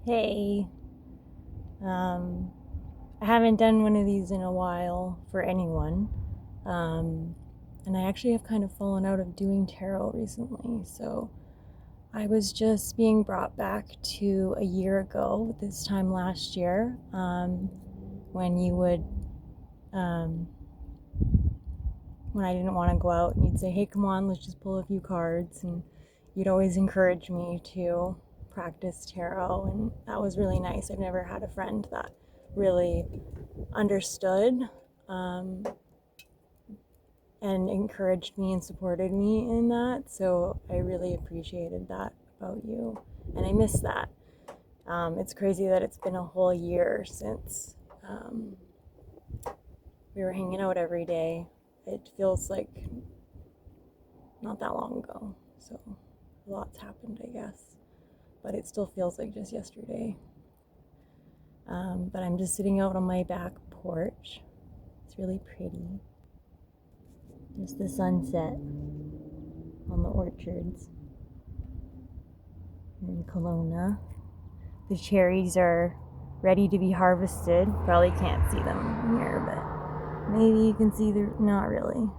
Hey, I haven't done one of these in a while for anyone. Um, and I actually have kind of fallen out of doing tarot recently. So I was just being brought back to a year ago, this time last year, when you would, um, when I didn't want to go out, and you'd say, hey, come on, let's just pull a few cards. And you'd always encourage me to practice tarot. And that was really nice. I've never had a friend that really understood um, and encouraged me and supported me in that. So I really appreciated that about you. And I miss that. It's crazy that it's been a whole year since we were hanging out every day. It feels like not that long ago. So a lot's happened, I guess. But it still feels like just yesterday. But I'm just sitting out on my back porch. It's really pretty. There's the sunset on the orchards in Kelowna. The cherries are ready to be harvested. Probably can't see them here, but maybe you can see they're not really.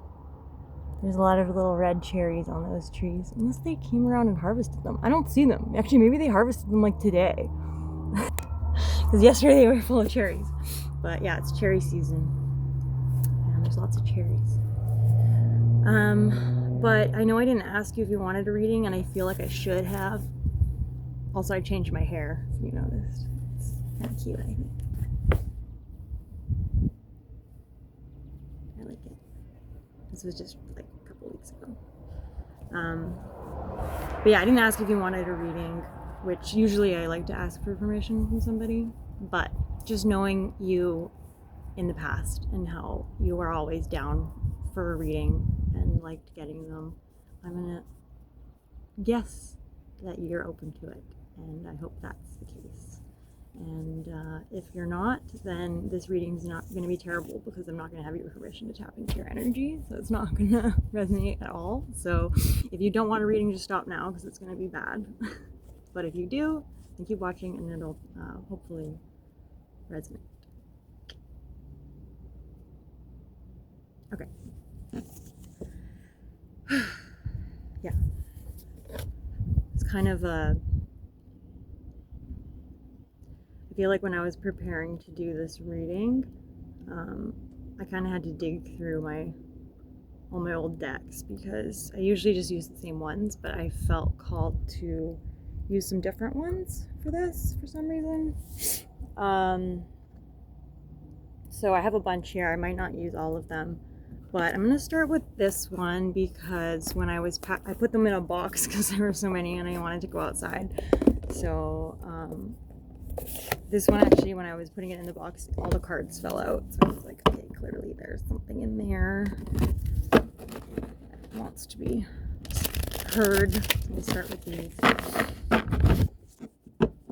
There's a lot of little red cherries on those trees, unless they came around and harvested them. I don't see them. Actually, maybe they harvested them like today. Because yesterday they were full of cherries. But yeah, it's cherry season. And there's lots of cherries. But I know I didn't ask you if you wanted a reading, and I feel like I should have. Also, I changed my hair, if you noticed. It's kind of cute, I think. I like it. This was just like a couple weeks ago. But yeah, I didn't ask if you wanted a reading, which usually I like to ask for permission from somebody. But just knowing you in the past and how you were always down for a reading and liked getting them, I'm gonna guess that you're open to it, and I hope that's the case. And if you're not, then this reading's not going to be terrible, because I'm not going to have your permission to tap into your energy, so it's not going to resonate at all. So if you don't want a reading, just stop now, because it's going to be bad. But if you do, then keep watching, and it'll hopefully resonate. Okay. Yeah. It's kind of a... I feel like when I was preparing to do this reading, I kind of had to dig through all my old decks, because I usually just use the same ones, but I felt called to use some different ones for this for some reason. So I have a bunch here. I might not use all of them, but I'm gonna start with this one, because when I put them in a box because there were so many and I wanted to go outside. So this one, actually, when I was putting it in the box, all the cards fell out. So I was like, okay, clearly there's something in there that wants to be heard. So we'll start with these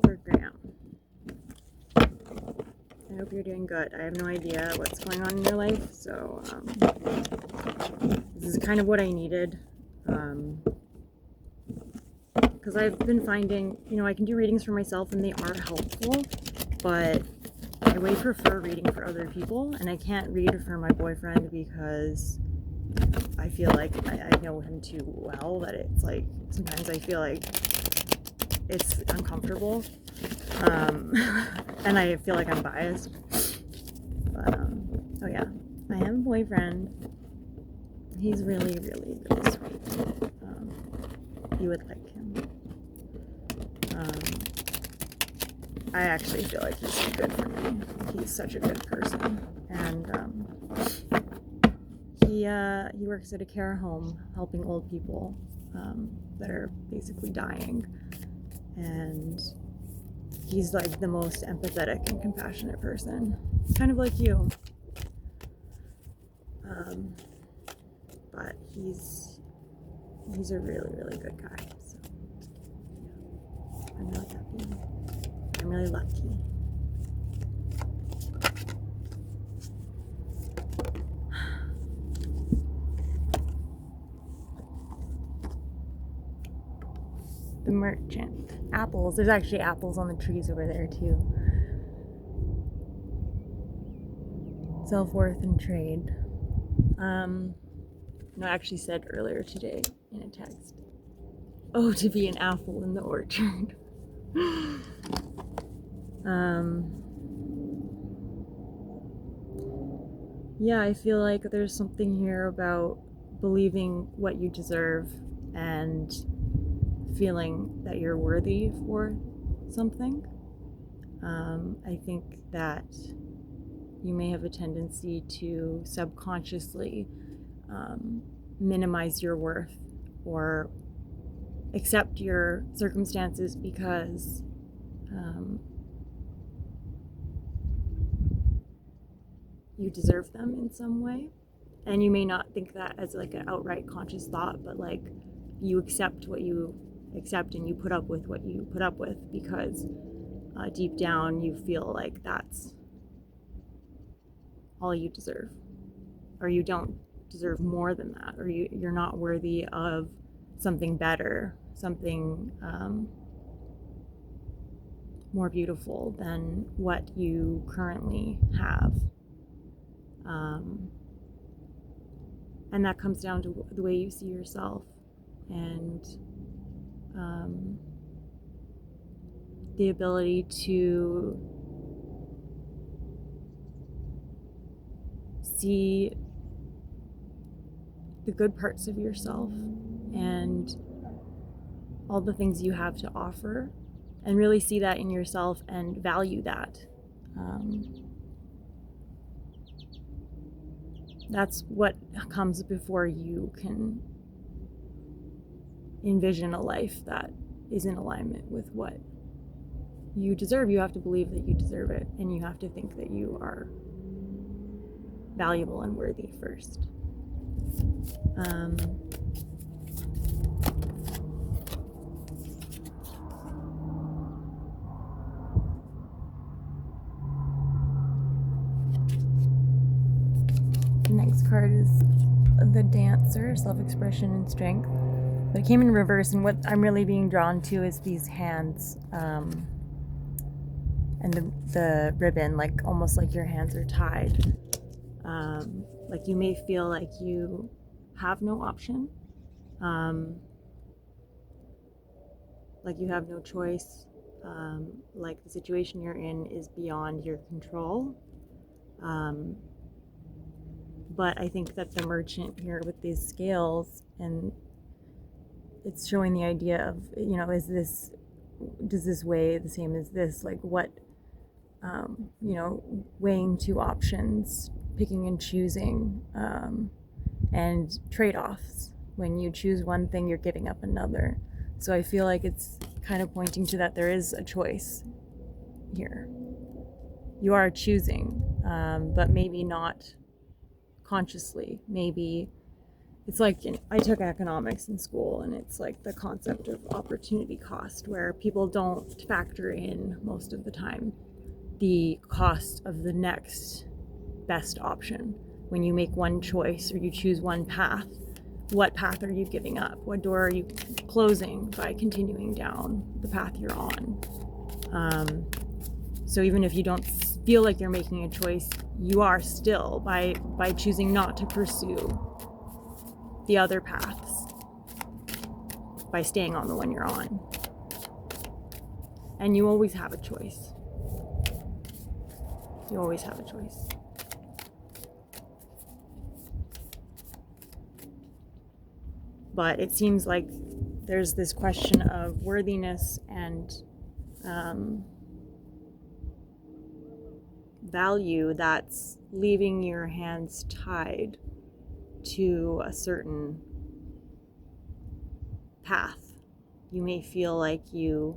for Graham. I hope you're doing good. I have no idea what's going on in your life, so this is kind of what I needed. Because I've been finding, I can do readings for myself and they are helpful, but I way prefer reading for other people, and I can't read for my boyfriend because I feel like I know him too well, that it's like, sometimes I feel like it's uncomfortable, and I feel like I'm biased, but, oh yeah, I have a boyfriend. He's really, really, really sweet. You would like him. I actually feel like he's good for me. He's such a good person, and he works at a care home helping old people that are basically dying, and he's like the most empathetic and compassionate person, kind of like you. But he's a really, really good guy. So I'm really happy. I'm really lucky. The Merchant. apples. There's actually apples on the trees over there too. Self-worth and trade. I actually said earlier today in a text, oh, to be an apple in the orchard. Yeah, I feel like there's something here about believing what you deserve and feeling that you're worthy for something. I think that you may have a tendency to subconsciously minimize your worth or accept your circumstances because you deserve them in some way. And you may not think that as like an outright conscious thought, but like you accept what you accept and you put up with what you put up with because deep down you feel like that's all you deserve, or you don't deserve more than that, or you're not worthy of something better, something more beautiful than what you currently have. And that comes down to the way you see yourself and the ability to see the good parts of yourself and all the things you have to offer, and really see that in yourself and value that. That's what comes before you can envision a life that is in alignment with what you deserve. You have to believe that you deserve it, and you have to think that you are valuable and worthy first. The next card is the Dancer, self-expression and strength. But it came in reverse, and what I'm really being drawn to is these hands and the ribbon, like almost like your hands are tied. Like you may feel like you have no option, like you have no choice, like the situation you're in is beyond your control. But I think that the merchant here with these scales, and it's showing the idea of, does this weigh the same as this? Like what, weighing two options, picking and choosing, and trade-offs. When you choose one thing, you're giving up another. So I feel like it's kind of pointing to that there is a choice here. You are choosing, but maybe not consciously. Maybe it's like, I took economics in school, and it's like the concept of opportunity cost, where people don't factor in most of the time the cost of the next best option. When you make one choice or you choose one path, what path are you giving up? What door are you closing by continuing down the path you're on? So even if you don't feel like you're making a choice, you are still, by choosing not to pursue the other paths, by staying on the one you're on. And you always have a choice. You always have a choice. But it seems like there's this question of worthiness and value that's leaving your hands tied to a certain path. You may feel like you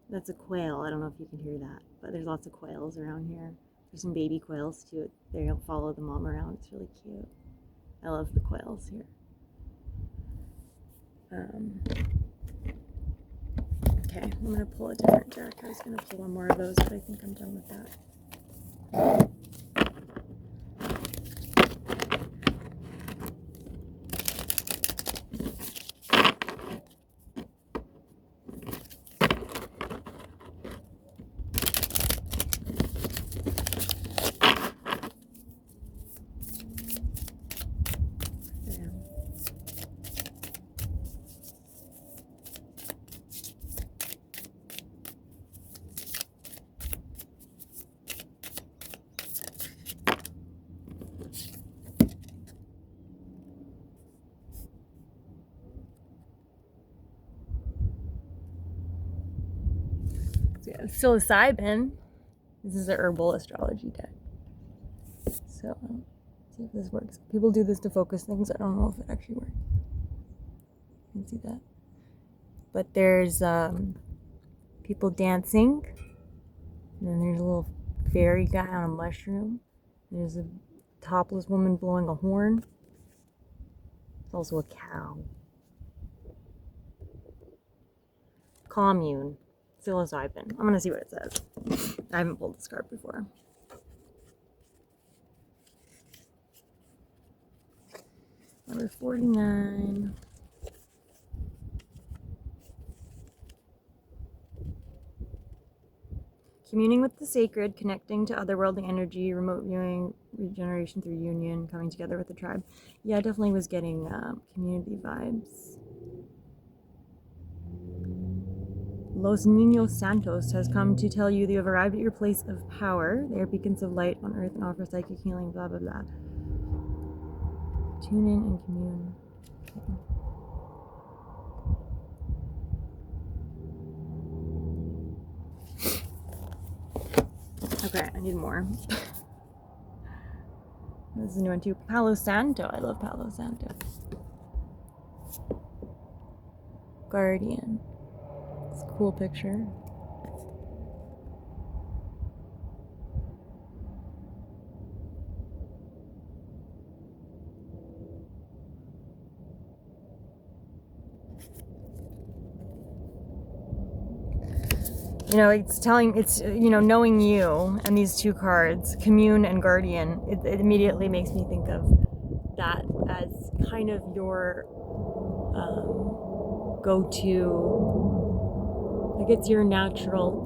that's a quail. I don't know if you can hear that, but there's lots of quails around here. There's some baby quails too. They don't follow the mom around. It's really cute. I love the quails here. Okay, I'm gonna pull a different deck. I was gonna pull one more of those, but I think I'm done with that. So yeah, psilocybin. This is a herbal astrology deck. So see if this works. People do this to focus things. I don't know if it actually works. You can see that. But there's people dancing. And then there's a little fairy guy on a mushroom. There's a topless woman blowing a horn. There's also a cow. Commune. Psilocybin. I'm gonna see what it says. I haven't pulled this card before. Number 49. Communing with the sacred, connecting to otherworldly energy, remote viewing, regeneration through union, coming together with the tribe. Yeah, I definitely was getting community vibes. Los Niños Santos has come to tell you that you have arrived at your place of power. They are beacons of light on earth and offer psychic healing, blah, blah, blah. Tune in and commune. Okay, I need more. This is a new one too. Palo Santo. I love Palo Santo. Guardian. It's a cool picture. You know, it's knowing you and these two cards, Commune and Guardian, it immediately makes me think of that as kind of your go-to, like it's your natural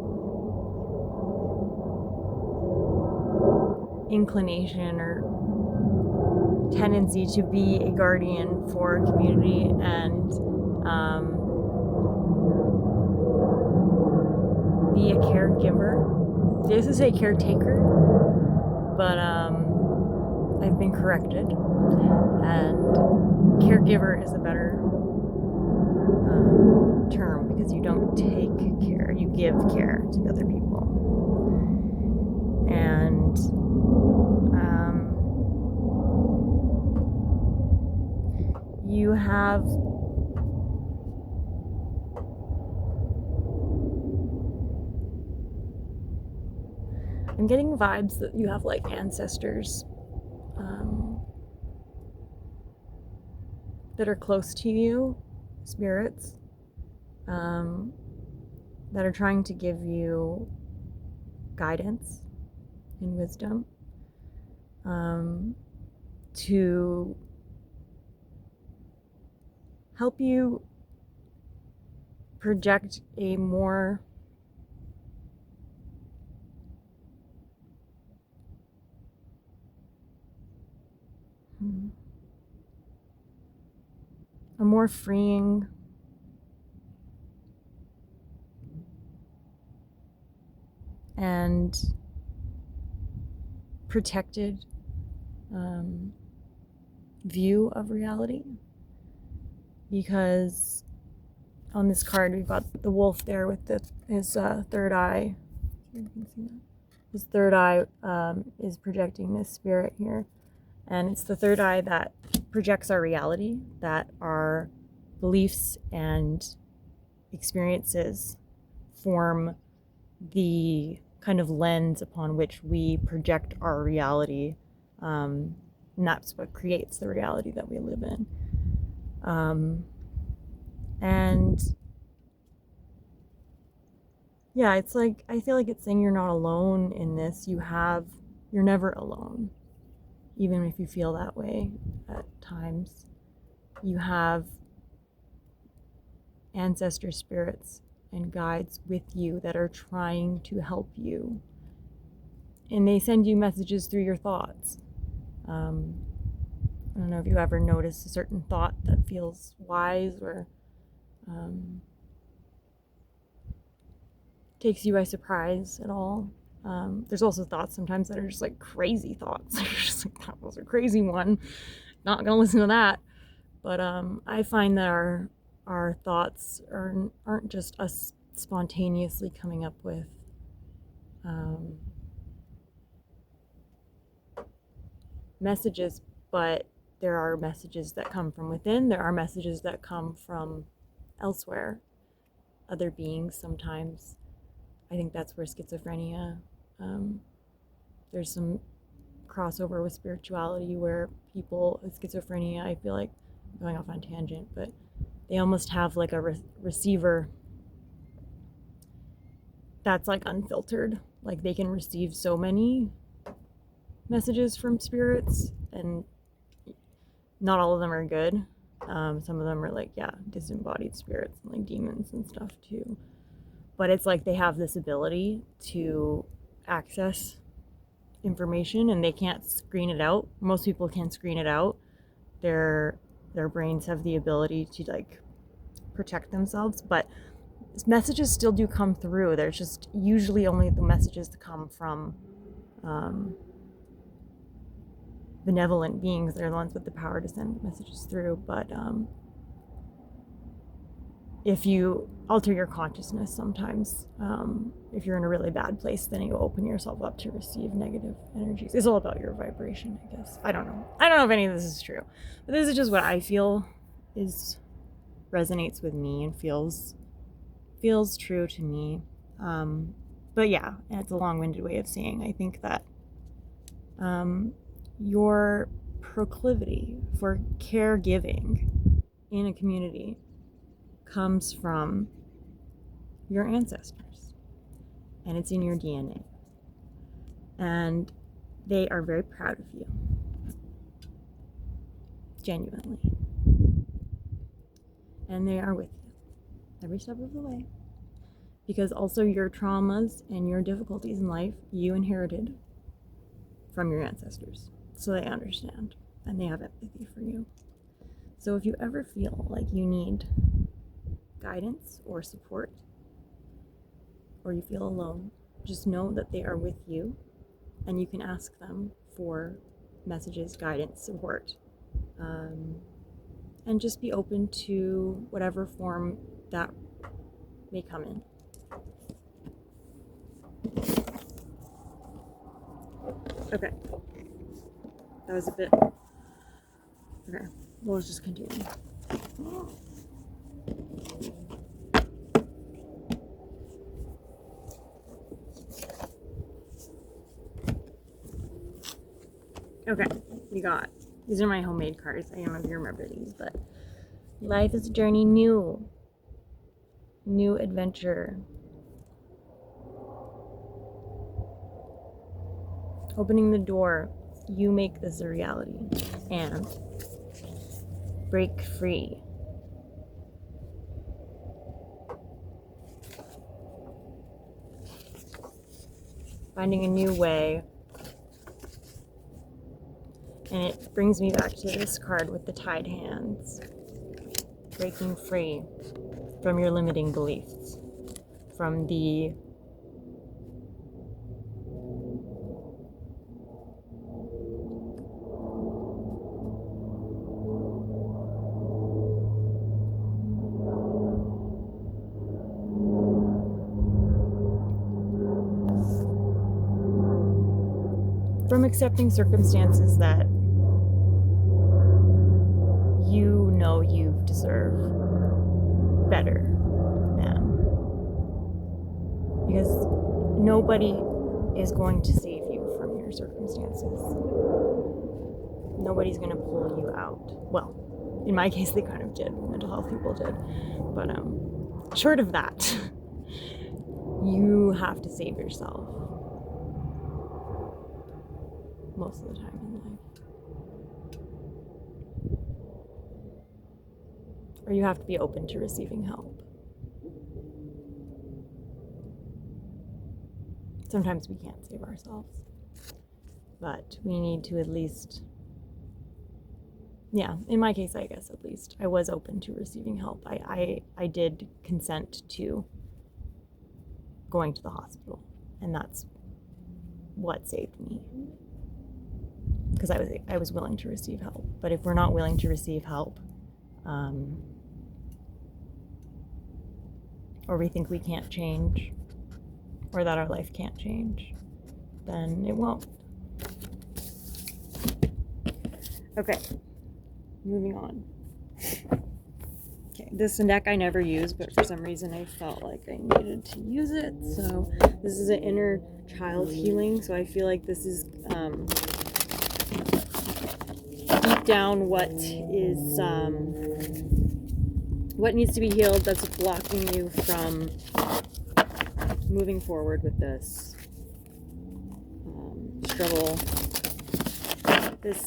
inclination or tendency to be a guardian for community and be a caregiver. This is a caretaker, but I've been corrected, and caregiver is a better term because you don't take care, you give care to other people. And you have I'm getting vibes that you have like ancestors that are close to you, spirits, that are trying to give you guidance and wisdom, to help you project a more freeing and protected view of reality, because on this card we've got the wolf there with his third eye. You can see that. His third eye is projecting this spirit here, and it's the third eye that projects our reality, that our beliefs and experiences form the kind of lens upon which we project our reality, and that's what creates the reality that we live in. And yeah, it's like, I feel like it's saying you're not alone in this. You're never alone, even if you feel that way at times. You have ancestor spirits and guides with you that are trying to help you, and they send you messages through your thoughts. I don't know if you ever notice a certain thought that feels wise or takes you by surprise at all. There's also thoughts sometimes that are just like crazy thoughts. You're just like, that was a crazy one, not gonna listen to that. But I find that our thoughts aren't just us spontaneously coming up with messages, but there are messages that come from within. There are messages that come from elsewhere, other beings sometimes. I think that's where schizophrenia, there's some crossover with spirituality where people with schizophrenia, I feel like I'm going off on a tangent, but they almost have like a receiver that's like unfiltered. Like they can receive so many messages from spirits, and not all of them are good. Some of them are like, yeah, disembodied spirits and like demons and stuff too. But it's like they have this ability to access information and they can't screen it out. Most people can screen it out. Their brains have the ability to like protect themselves, but messages still do come through. There's just usually only the messages that come from benevolent beings. They're the ones with the power to send messages through. But if you alter your consciousness sometimes, if you're in a really bad place, then you open yourself up to receive negative energies. It's all about your vibration, I guess. I don't know if any of this is true, but this is just what I feel resonates with me and feels true to me. But yeah, it's a long-winded way of saying I think that your proclivity for caregiving in a community comes from your ancestors, and it's in your DNA, and they are very proud of you, genuinely, and they are with you every step of the way, because also your traumas and your difficulties in life you inherited from your ancestors, so they understand and they have empathy for you. So if you ever feel like you need guidance or support, or you feel alone, just know that they are with you, and you can ask them for messages, guidance, support, and just be open to whatever form that may come in. Okay, that was a bit. Okay, well, let's just continue. Okay, these are my homemade cards. I don't know if you remember these, but life is a journey, new adventure. Opening the door, you make this a reality, and break free. Finding a new way. And it brings me back to this card with the tied hands. Breaking free from your limiting beliefs. From the accepting circumstances that you know you deserve better than. Because nobody is going to save you from your circumstances. Nobody's going to pull you out. Well, in my case, they kind of did. Mental health people did. But short of that, you have to save yourself. Most of the time in life. Or you have to be open to receiving help. Sometimes we can't save ourselves, but we need to at least, in my case, I guess at least, I was open to receiving help. I did consent to going to the hospital, and that's what saved me. Because I was willing to receive help. But if we're not willing to receive help, or we think we can't change, or that our life can't change, then it won't. Okay, moving on. Okay, this deck I never use, but for some reason I felt like I needed to use it. So this is an inner child healing. So I feel like this is deep down what needs to be healed, that's blocking you from moving forward with this struggle. This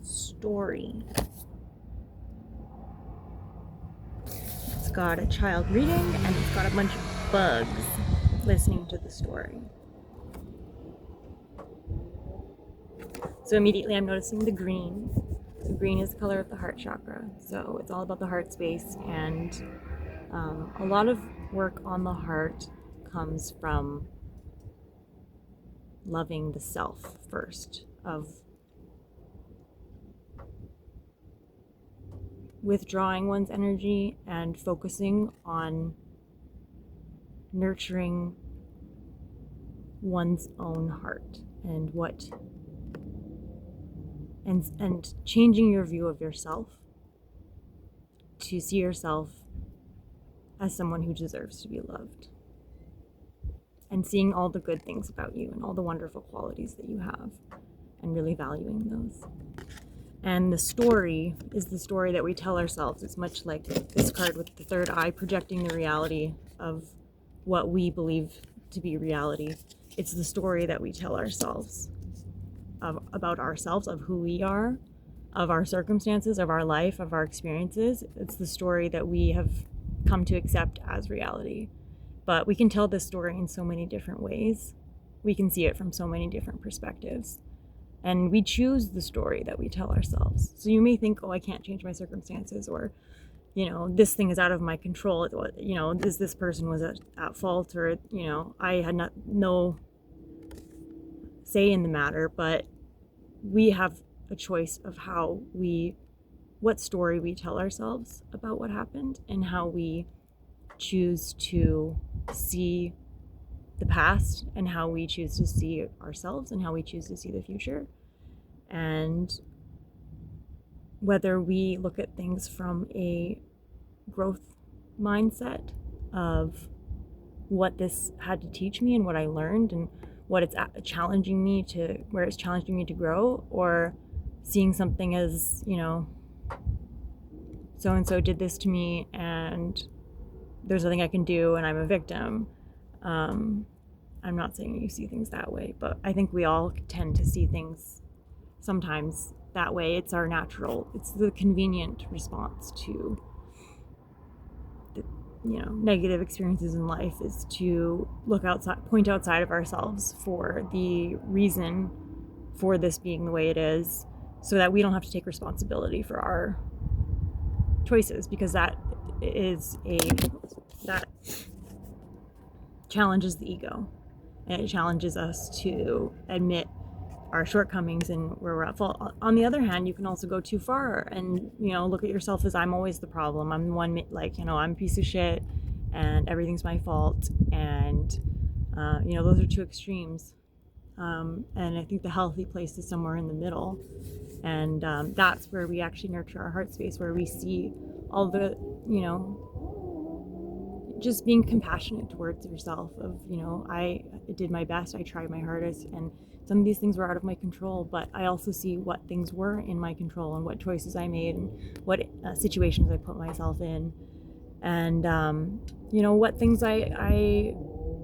story. It's got a child reading, and it's got a bunch of bugs listening to the story. So immediately I'm noticing the green. The green is the color of the heart chakra. So it's all about the heart space, and a lot of work on the heart comes from loving the self first, of withdrawing one's energy and focusing on nurturing one's own heart and and changing your view of yourself to see yourself as someone who deserves to be loved, and seeing all the good things about you and all the wonderful qualities that you have and really valuing those. And the story is the story that we tell ourselves. It's much like this card with the third eye, projecting the reality of what we believe to be reality. It's the story that we tell ourselves about ourselves, of who we are, of our circumstances, of our life, of our experiences. It's the story that we have come to accept as reality. But we can tell this story in so many different ways. We can see it from so many different perspectives. And we choose the story that we tell ourselves. So you may think, oh, I can't change my circumstances, or, this thing is out of my control. This person was at fault, or, I had no say in the matter. But we have a choice of what story we tell ourselves about what happened, and how we choose to see the past, and how we choose to see ourselves, and how we choose to see the future. And whether we look at things from a growth mindset of what this had to tech me and what I learned, and what it's challenging me to, where it's challenging me to grow, or seeing something as, so-and-so did this to me and there's nothing I can do and I'm a victim. I'm not saying you see things that way, but I think we all tend to see things sometimes that way. It's the convenient response to the, negative experiences in life, is to point outside of ourselves for the reason for this being the way it is, so that we don't have to take responsibility for our choices, because that challenges the ego, and it challenges us to admit our shortcomings and where we're at fault. On the other hand, you can also go too far and look at yourself as, I'm always the problem, I'm the one, I'm a piece of shit and everything's my fault, and those are two extremes, and I think the healthy place is somewhere in the middle, and that's where we actually nurture our heart space, where we see all the just being compassionate towards yourself, of I did my best, I tried my hardest, and some of these things were out of my control, but I also see what things were in my control, and what choices I made, and what situations I put myself in, and what things I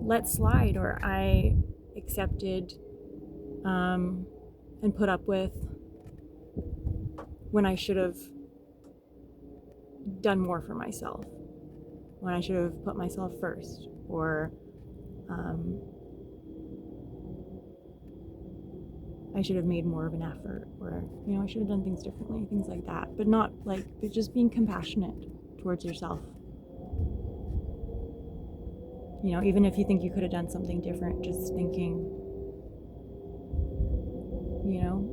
let slide, or I accepted and put up with, when I should have done more for myself, when I should have put myself first, or I should have made more of an effort, or I should have done things differently, things like that. But but just being compassionate towards yourself. You know, even if you think you could have done something different, just thinking, you know,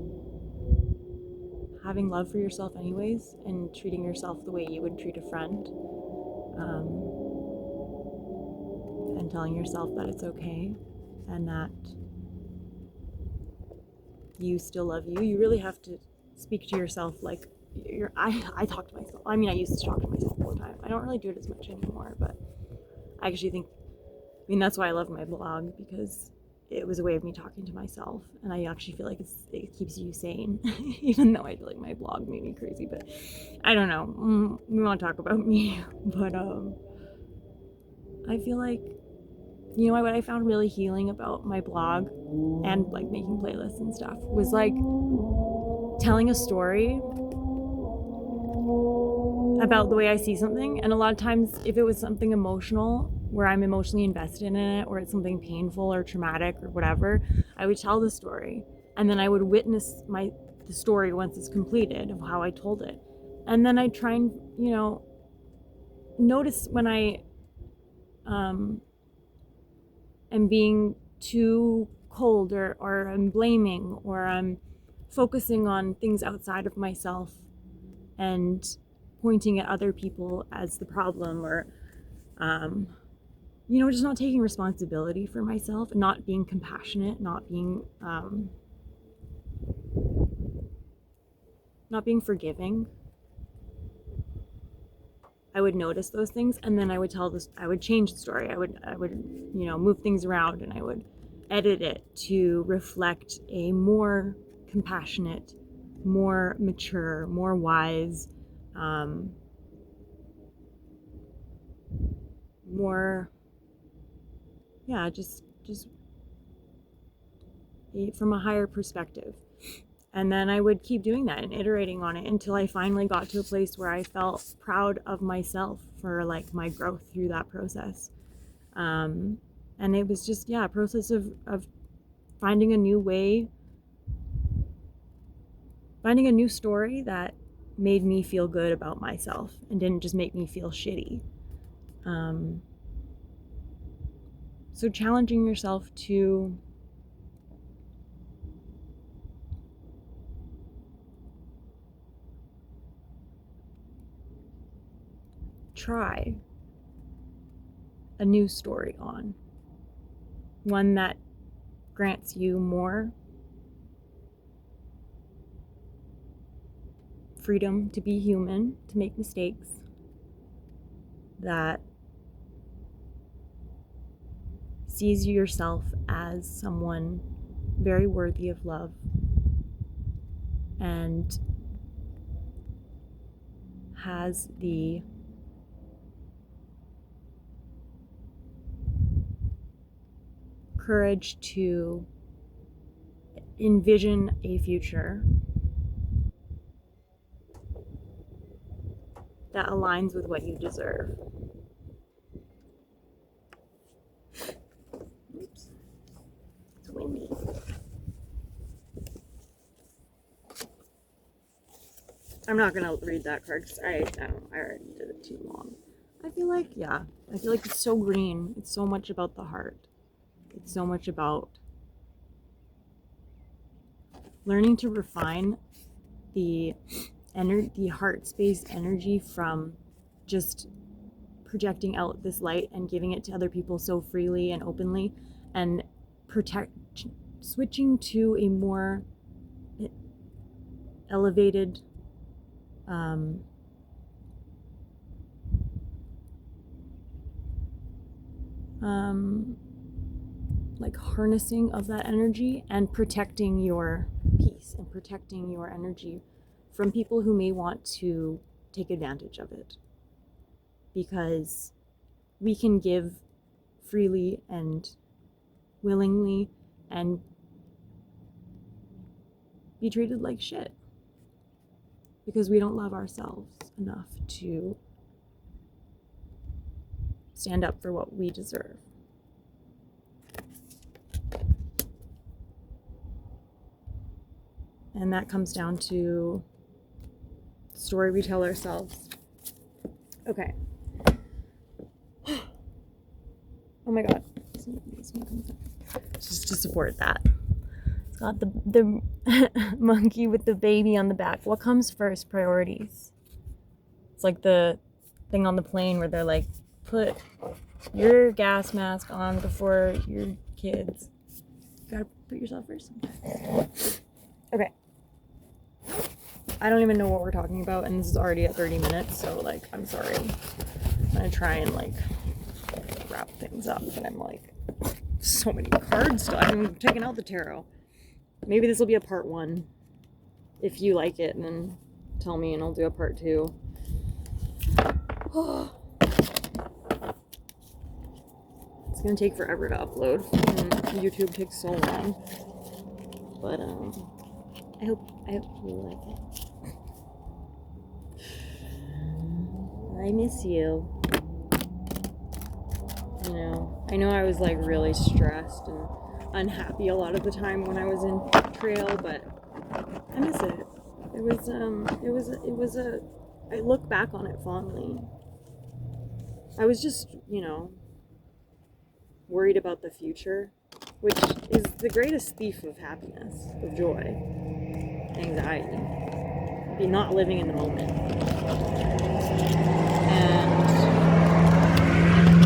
having love for yourself anyways, and treating yourself the way you would treat a friend, and telling yourself that it's okay and that you still love you. You really have to speak to yourself like I talk to myself. I mean, I used to talk to myself all the time. I don't really do it as much anymore, but I actually think, I mean, that's why I love my blog, because it was a way of me talking to myself, and I actually feel like it keeps you sane, even though I feel like my blog made me crazy, but I don't know. We won't talk about me, but I feel like, you know, what I found really healing about my blog and like making playlists and stuff was like telling a story about the way I see something. And a lot of times, if it was something emotional where I'm emotionally invested in it, or it's something painful or traumatic or whatever, I would tell the story, and then I would witness the story once it's completed of how I told it. And then I try and, you know, notice when I am being too cold, or I'm blaming, or I'm focusing on things outside of myself and pointing at other people as the problem, or you know, just not taking responsibility for myself, and not being compassionate, not being forgiving. I would notice those things, and then I would change the story. I would, you know, move things around, and I would edit it to reflect a more compassionate, more mature, more wise, more, yeah, just from a higher perspective. And then I would keep doing that and iterating on it until I finally got to a place where I felt proud of myself for like my growth through that process. And it was just, yeah, a process of finding a new way, finding a new story that made me feel good about myself and didn't just make me feel shitty. So challenging yourself to try a new story on, one that grants you more freedom to be human, to make mistakes, that sees yourself as someone very worthy of love, and has the courage to envision a future that aligns with what you deserve. Oops. It's windy. I'm not gonna read that card because I already did it too long. I feel like it's so green. It's so much about the heart. It's so much about learning to refine the heart space energy from just projecting out this light and giving it to other people so freely and openly, and switching to a more elevated like harnessing of that energy, and protecting your peace and protecting your energy from people who may want to take advantage of it, because we can give freely and willingly and be treated like shit because we don't love ourselves enough to stand up for what we deserve. And that comes down to the story we tell ourselves. Okay. Oh Oh my god. Just to support that. It's got the monkey with the baby on the back. What comes first? Priorities. It's like the thing on the plane where they're like, put your gas mask on before your kids. You gotta put yourself first. Okay. I don't even know what we're talking about, and this is already at 30 minutes, so like, I'm sorry. I'm gonna try and like wrap things up, but I'm like, so many cards still. I'm checking out the tarot. Maybe this will be a part 1. If you like it, and then tell me and I'll do a part 2. It's gonna take forever to upload. YouTube takes so long. But I hope you like it. I miss you. You know, I know I was like really stressed and unhappy a lot of the time when I was in trail, but I miss it. I look back on it fondly. I was just, worried about the future, which is the greatest thief of happiness, of joy, anxiety, be not living in the moment.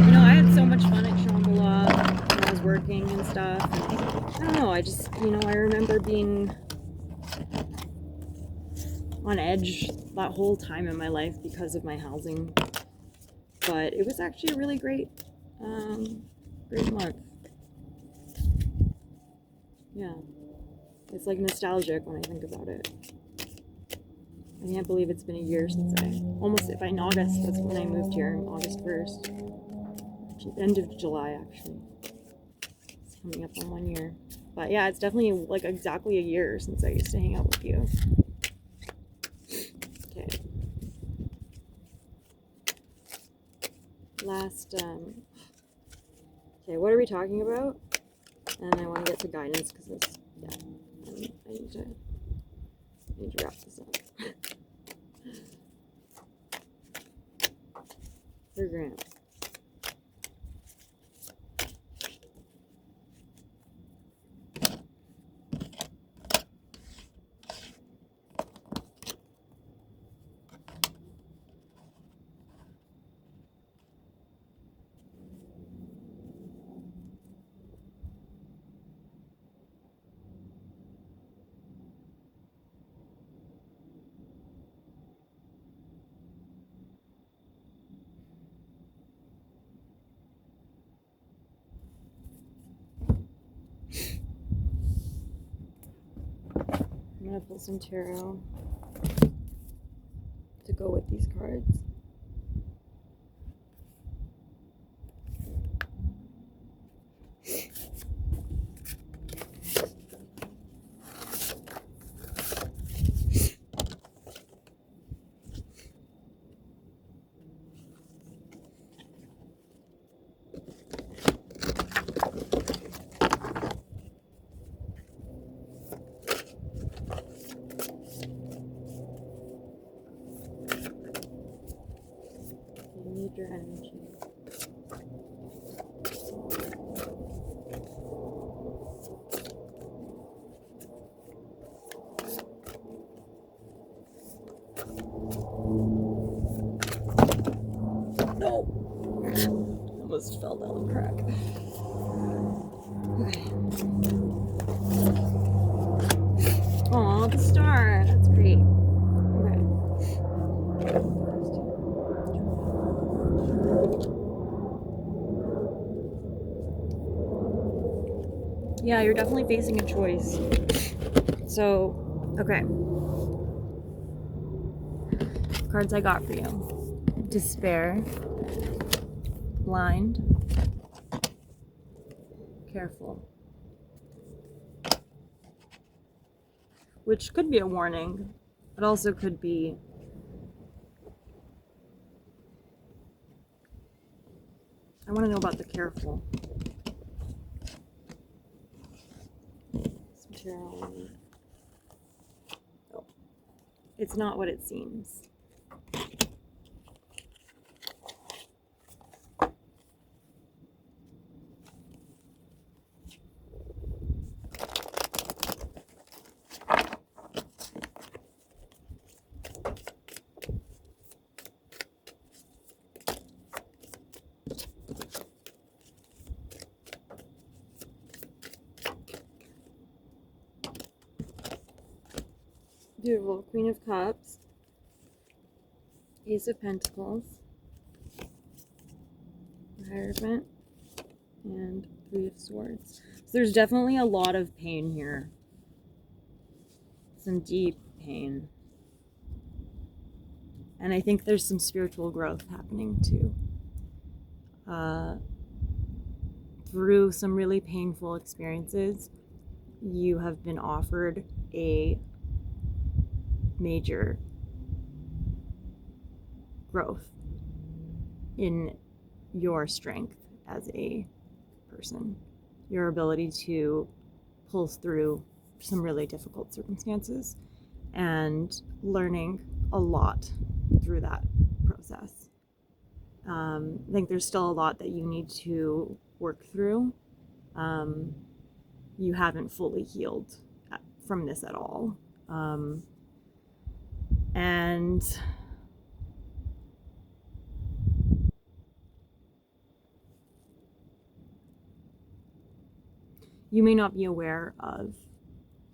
And, I had so much fun at Shambhala when I was working and stuff. And I don't know, I just, I remember being on edge that whole time in my life because of my housing. But it was actually a really great month. Yeah. It's like nostalgic when I think about it. I can't believe it's been a year since by August, that's when I moved here, August 1st. End of July, actually. It's coming up on 1 year. But yeah, it's definitely like exactly a year since I used to hang out with you. Okay. Okay, what are we talking about? And I want to get to guidance because it's, I need to wrap this up. For Grant. I'm going to pull some tarot to go with these cards. Your energy. No! Almost fell down the crack. Okay. Aw, the star. That's great. Okay. Yeah, you're definitely facing a choice. So, okay. Cards I got for you. Despair. Blind. Careful. Which could be a warning, but also could be I want to know about the careful. Some tarot. Oh. It's not what it seems. Beautiful. Queen of Cups, Ace of Pentacles, Hierophant, and Three of Swords. So there's definitely a lot of pain here. Some deep pain. And I think there's some spiritual growth happening too. Through some really painful experiences, you have been offered a major growth in your strength as a person, your ability to pull through some really difficult circumstances, and learning a lot through that process. I think there's still a lot that you need to work through. You haven't fully healed from this at all. And you may not be aware of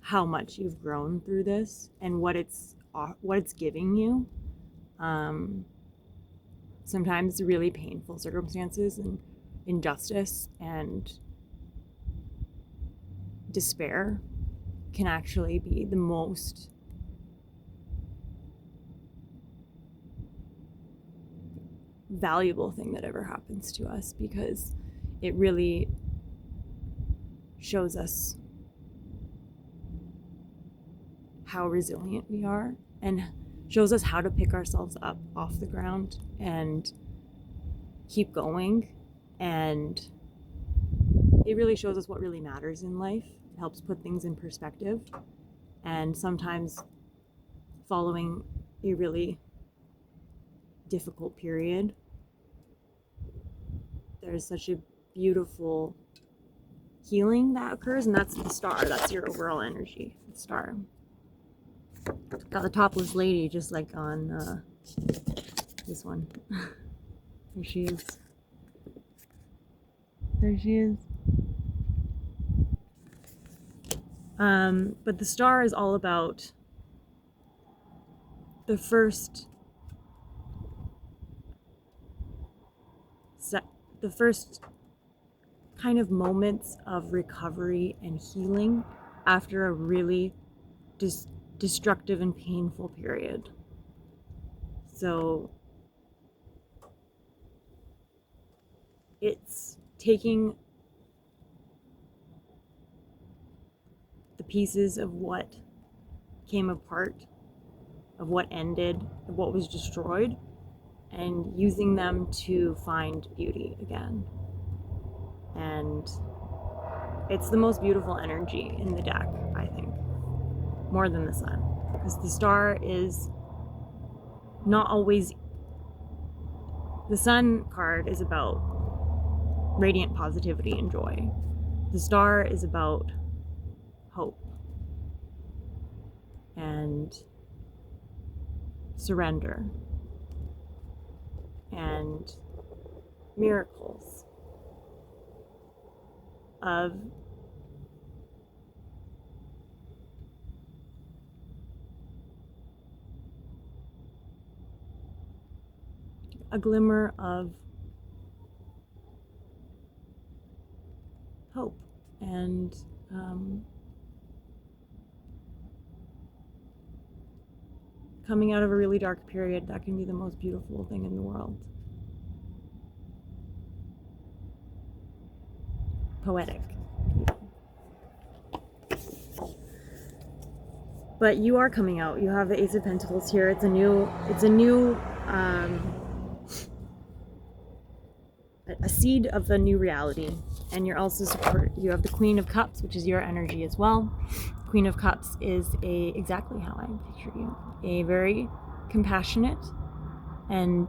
how much you've grown through this and what it's giving you. Sometimes really painful circumstances and injustice and despair can actually be the most valuable thing that ever happens to us, because it really shows us how resilient we are and shows us how to pick ourselves up off the ground and keep going. And it really shows us what really matters in life. It helps put things in perspective. And sometimes following a really difficult period, there's such a beautiful healing that occurs, and that's the star. That's your overall energy, the star. Got the topless lady just like on this one. There she is. There she is. But the star is all about the first kind of moments of recovery and healing after a really destructive and painful period. So it's taking the pieces of what came apart, of what ended, of what was destroyed, and using them to find beauty again. And it's the most beautiful energy in the deck, I think, more than the sun, because the star is not always. The sun card is about radiant positivity and joy. The star is about hope and surrender and miracles of a glimmer of hope and coming out of a really dark period. That can be the most beautiful thing in the world. Poetic. But you are coming out. You have the Ace of Pentacles here. It's a new a seed of a new reality. And you're also you have the Queen of Cups, which is your energy as well. Queen of Cups is exactly how I picture you. A very compassionate and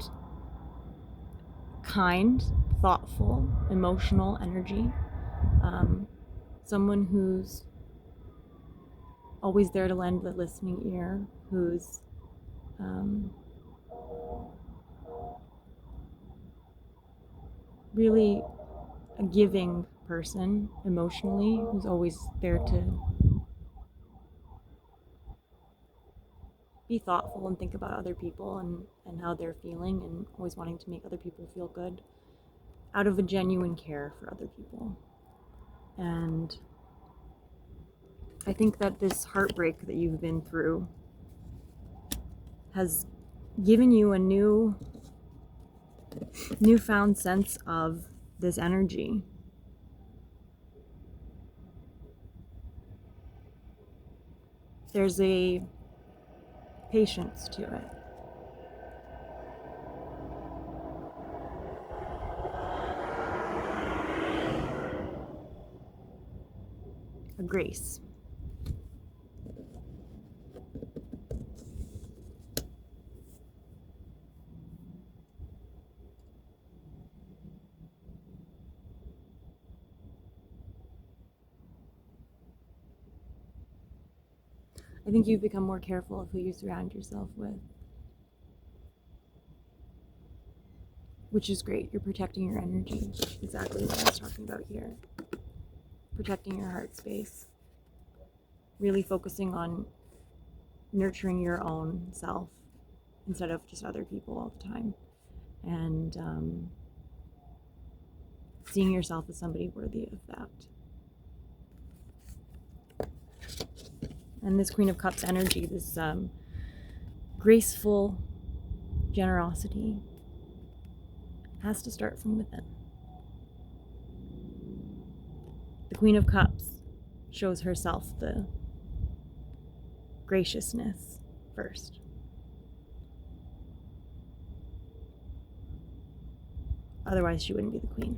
kind, thoughtful, emotional energy. Someone who's always there to lend the listening ear, who's really a giving person emotionally, who's always there to be thoughtful and think about other people and how they're feeling, and always wanting to make other people feel good out of a genuine care for other people. And I think that this heartbreak that you've been through has given you a newfound sense of this energy. There's a patience to it. A grace. I think you've become more careful of who you surround yourself with, which is great. You're protecting your energy. Exactly what I was talking about here. Protecting your heart space. Really focusing on nurturing your own self instead of just other people all the time. And seeing yourself as somebody worthy of that. And this Queen of Cups energy, this graceful generosity, has to start from within. The Queen of Cups shows herself the graciousness first. Otherwise, she wouldn't be the queen.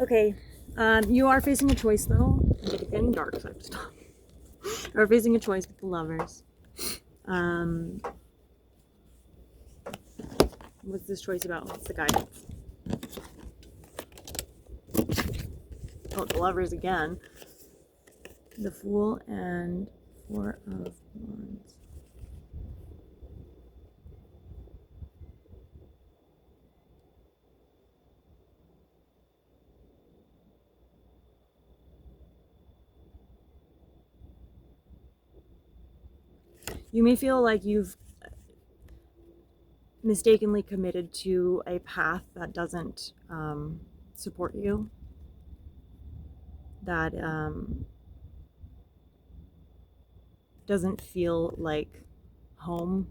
Okay, you are facing a choice, though. It's getting dark, so I have to stop. You are facing a choice with the Lovers. What's this choice about? What's the guidance? Oh, the Lovers again. The Fool and Four of Wands. You may feel like you've mistakenly committed to a path that doesn't support you, that doesn't feel like home,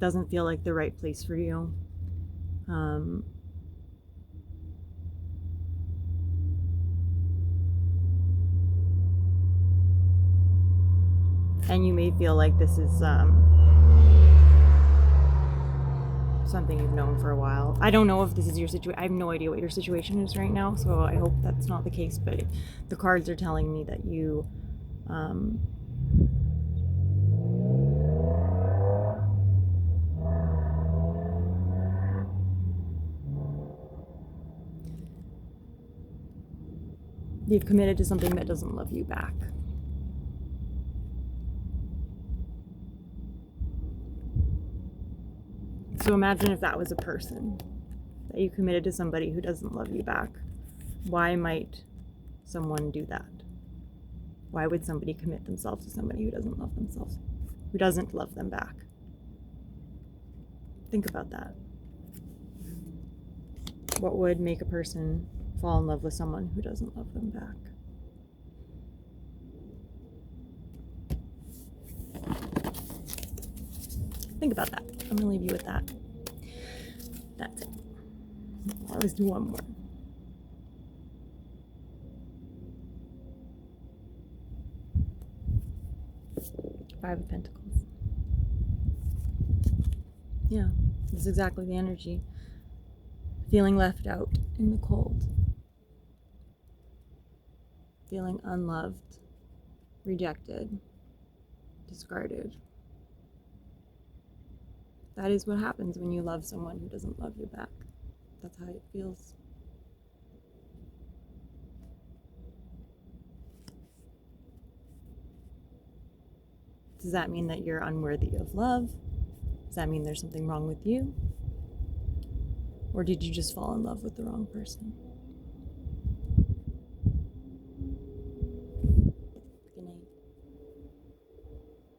doesn't feel like the right place for you. And you may feel like this is something you've known for a while. I don't know if this is your situation. I have no idea what your situation is right now, so I hope that's not the case, but the cards are telling me that you you've committed to something that doesn't love you back. So imagine if that was a person, that you committed to somebody who doesn't love you back. Why might someone do that? Why would somebody commit themselves to somebody who doesn't love themselves, who doesn't love them back? Think about that. What would make a person fall in love with someone who doesn't love them back? Think about that. I'm gonna leave you with that. That's it. Let's do one more. Five of Pentacles. Yeah, this is exactly the energy. Feeling left out in the cold. Feeling unloved, rejected, discarded. That is what happens when you love someone who doesn't love you back. That's how it feels. Does that mean that you're unworthy of love? Does that mean there's something wrong with you? Or did you just fall in love with the wrong person?